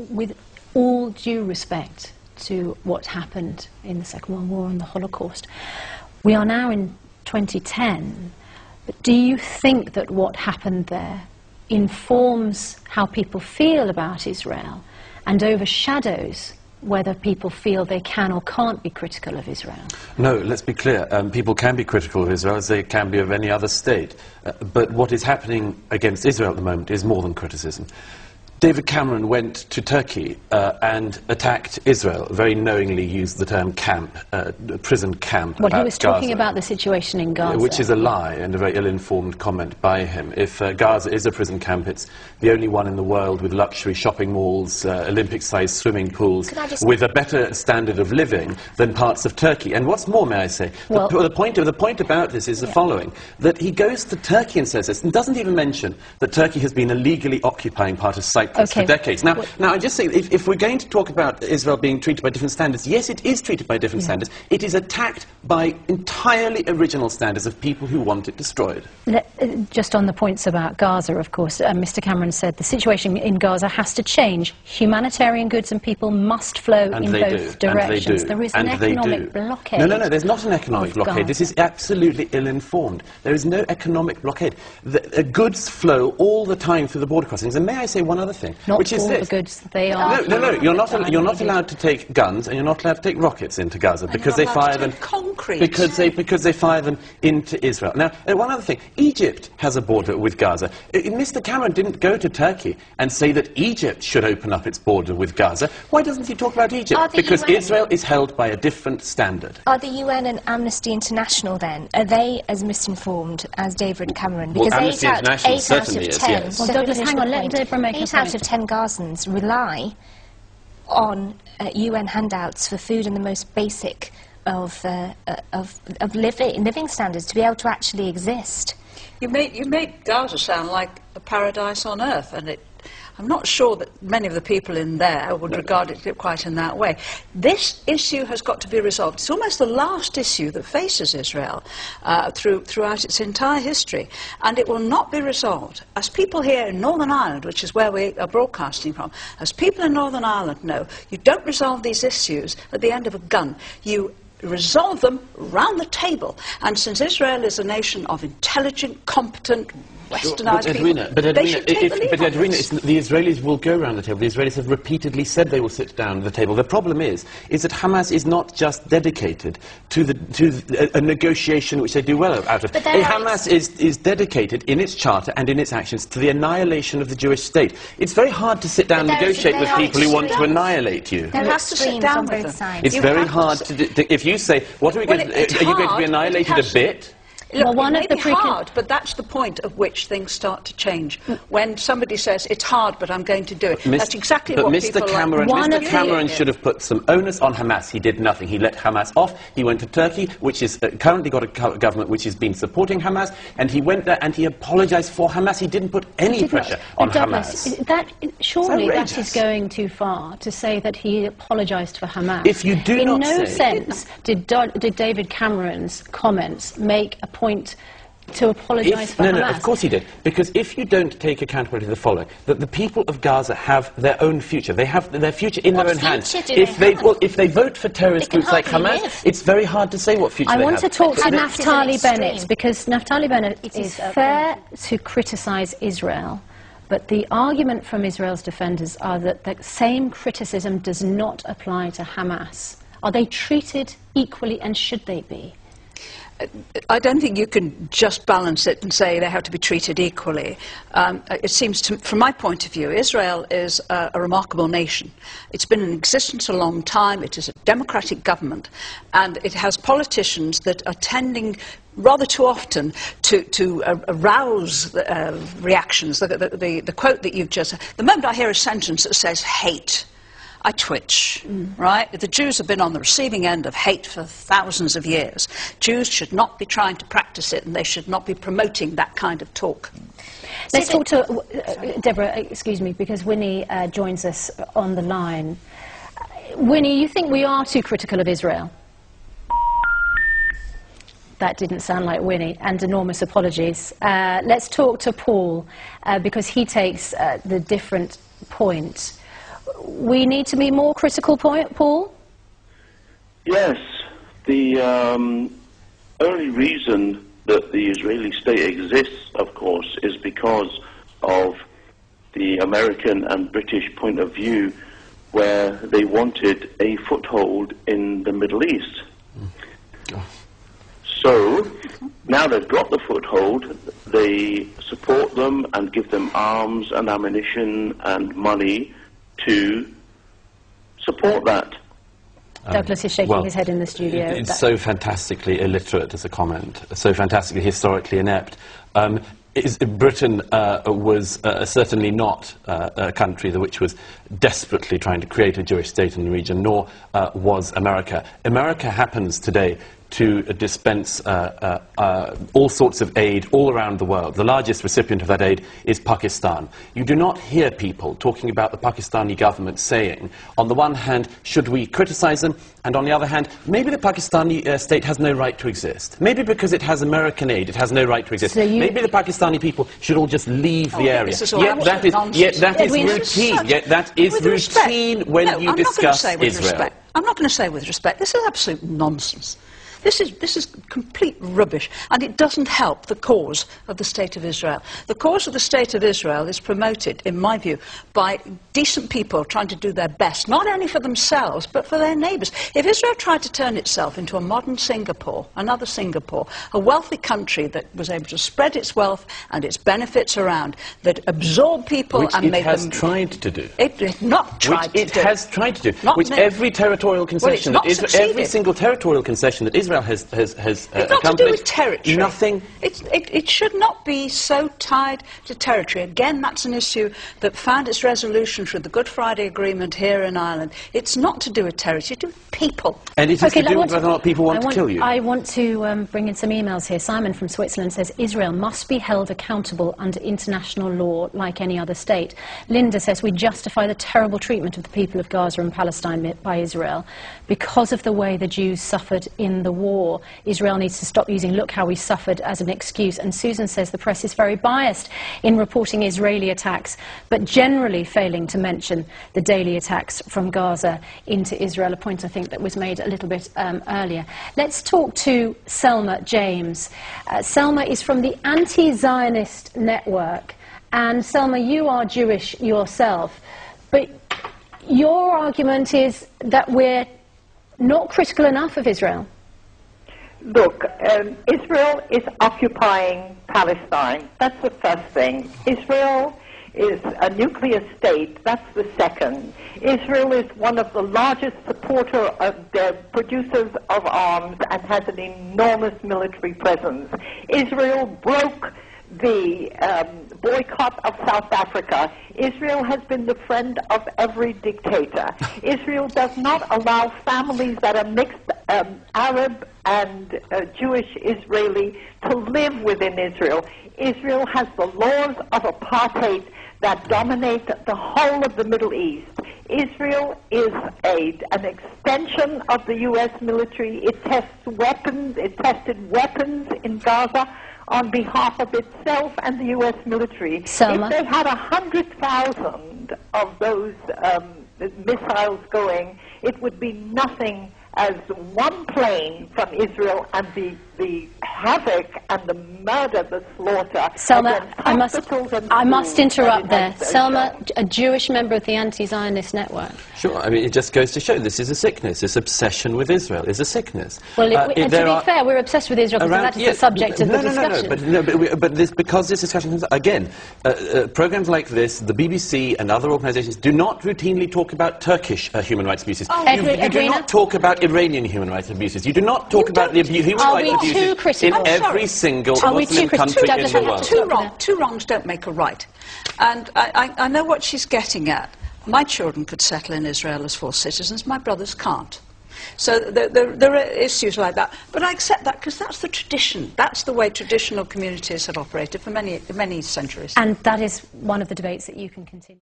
With all due respect to what happened in the Second World War and the Holocaust, we are now in 2010, but do you think that what happened there informs how people feel about Israel and overshadows whether people feel they can or can't be critical of Israel? No, let's be clear. People can be critical of Israel as they can be of any other state. But what is happening against Israel at the moment is more than criticism. David Cameron went to Turkey and attacked Israel, very knowingly used the term camp, prison camp. Well, he was talking about the situation in Gaza. Which is a lie and a very ill-informed comment by him. If Gaza is a prison camp, it's the only one in the world with luxury shopping malls, Olympic-sized swimming pools, with a better standard of living than parts of Turkey. And what's more, may I say, well, the point about this is the following, that he goes to Turkey and says this, and doesn't even mention that Turkey has been illegally occupying part of Cyprus for decades. Now, I just say, if we're going to talk about Israel being treated by different standards, yes, it is treated by different standards. It is attacked by entirely original standards of people who want it destroyed. Just on the points about Gaza, of course, Mr. Cameron said the situation in Gaza has to change. Humanitarian goods and people must flow in both directions. There is an economic blockade. No, there's not an economic blockade. This is absolutely ill-informed. There is no economic blockade. The goods flow all the time through the border crossings. And may I say one other thing, which is this. The goods, they are. No, you're not allowed to take guns and you're not allowed to take rockets into Gaza because they fire them because they fire them into Israel. Now, one other thing, Egypt has a border with Gaza. Mr. Cameron didn't go to Turkey and say that Egypt should open up its border with Gaza. Why doesn't he talk about Egypt? Because Israel is held by a different standard. Are the UN and Amnesty International then, are they as misinformed as David Cameron? Because well, Amnesty International certainly is, yes. Well, Douglas, hang on, let Deborah make a point. 8 out of 10 Gazans rely on UN handouts for food and the most basic of living standards to be able to actually exist. You made Gaza sound like a paradise on earth, and I'm not sure that many of the people in there would regard it quite in that way. This issue has got to be resolved. It's almost the last issue that faces Israel throughout its entire history, and it will not be resolved. As people here in Northern Ireland, which is where we are broadcasting from, as people in Northern Ireland know, you don't resolve these issues at the end of a gun. You resolve them round the table. And since Israel is a nation of intelligent, competent, Westernized Edwina, the Israelis will go around the table. The Israelis have repeatedly said they will sit down at the table. The problem is that Hamas is not just dedicated to a negotiation which they do well out of. Hamas is dedicated in its charter and in its actions to the annihilation of the Jewish state. It's very hard to sit down and negotiate with people who want to annihilate you. There are extremes on both sides. It's very hard to do. If you say, what are we going to, are you going to be annihilated a bit? Look, well, it may be hard, but that's the point at which things start to change. When somebody says, it's hard, but I'm going to do it. That's exactly what people like. Mr. Cameron should have put some onus on Hamas. He did nothing. He let Hamas off. He went to Turkey, which is currently got a government which has been supporting Hamas, and he went there and he apologized for Hamas. He didn't put any pressure on Hamas. Surely that is going too far to say that he apologized for Hamas. If you do not say... In no sense did David Cameron's comments make a point to apologise for Hamas. No, of course he did. Because if you don't take accountability for the following, that the people of Gaza have their own future. They have their future in their own hands. If they vote for terrorist groups like Hamas, it's very hard to say what future they have. I want to talk to Naftali Bennett, because Naftali Bennett is fair to criticise Israel, but the argument from Israel's defenders are that the same criticism does not apply to Hamas. Are they treated equally, and should they be? I don't think you can just balance it and say they have to be treated equally. It seems, from my point of view, Israel is a remarkable nation. It's been in existence a long time. It is a democratic government, and it has politicians that are tending rather too often to arouse reactions. The quote that you've just... The moment I hear a sentence that says hate, I twitch, right? The Jews have been on the receiving end of hate for thousands of years. Jews should not be trying to practice it, and they should not be promoting that kind of talk. Let's talk to Deborah, excuse me, because Winnie joins us on the line. Winnie, you think we are too critical of Israel? That didn't sound like Winnie, and enormous apologies. Let's talk to Paul, because he takes the different point. We need to be more critical, Paul? Yes. The only reason that the Israeli state exists, of course, is because of the American and British point of view, where they wanted a foothold in the Middle East. So, now they've got the foothold, they support them and give them arms and ammunition and money to support that. Douglas is shaking his head in the studio. It's so fantastically illiterate as a comment, so fantastically historically inept. Britain was certainly not a country which was desperately trying to create a Jewish state in the region, nor was America. America happens today to dispense all sorts of aid all around the world. The largest recipient of that aid is Pakistan. You do not hear people talking about the Pakistani government saying, on the one hand, should we criticize them, and on the other hand, maybe the Pakistani state has no right to exist. Maybe because it has American aid, it has no right to exist. So maybe the Pakistani people should all just leave the area. Yet that is routine. Yet that is routine when you discuss Israel. I'm not going to say with respect. This is absolute nonsense. This is complete rubbish, and it doesn't help the cause of the State of Israel. The cause of the State of Israel is promoted, in my view, by decent people trying to do their best, not only for themselves, but for their neighbours. If Israel tried to turn itself into a modern Singapore, another Singapore, a wealthy country that was able to spread its wealth and its benefits around, that absorbed people and made them... Which it has tried to do. It not tried to do. Which it has tried to do. Which every territorial concession, every single territorial concession that Israel has it's not to do with territory. Nothing. It should not be so tied to territory. Again, that's an issue that found its resolution through the Good Friday Agreement here in Ireland. It's not to do with territory, it's to do with people. And it is to do with whether or not people want to kill you. I want to bring in some emails here. Simon from Switzerland says, Israel must be held accountable under international law like any other state. Linda says, we justify the terrible treatment of the people of Gaza and Palestine by Israel because of the way the Jews suffered in the war. Israel needs to stop using "look how we suffered" as an excuse. And Susan says the press is very biased in reporting Israeli attacks, but generally failing to mention the daily attacks from Gaza into Israel, a point I think that was made a little bit earlier. Let's talk to Selma James. Selma is from the Anti-Zionist network, and Selma, you are Jewish yourself, but your argument is that we're not critical enough of Israel. Look, Israel is occupying Palestine. That's the first thing. Israel is a nuclear state. That's the second. Israel is one of the largest producers of arms and has an enormous military presence. Israel broke the boycott of South Africa. Israel has been the friend of every dictator. Israel does not allow families that are mixed Arab and Jewish Israeli to live within Israel. Israel has the laws of apartheid that dominate the whole of the Middle East. Israel is an extension of the U.S. military. It tests weapons. It tested weapons in Gaza on behalf of itself and the U.S. military. Selma. If they had 100,000 of those missiles going, it would be nothing as one plane from Israel, and the havoc and the murder, the slaughter. Selma, I must interrupt there. Selma, a Jewish member of the Anti-Zionist network. Sure, I mean, it just goes to show this is a sickness. This obsession with Israel is a sickness. Well, to be fair, we're obsessed with Israel because that is the subject of the discussion. But because this discussion comes again, programs like this, the BBC and other organisations do not routinely talk about Turkish human rights abuses. You do not talk about Iranian human rights abuses. You do not talk about the human rights abuses in every single Muslim country in the world. Two wrongs don't make a right. And I know what she's getting at. My children could settle in Israel as full citizens. My brothers can't. So there are issues like that. But I accept that because that's the tradition. That's the way traditional communities have operated for many centuries. And that is one of the debates that you can continue.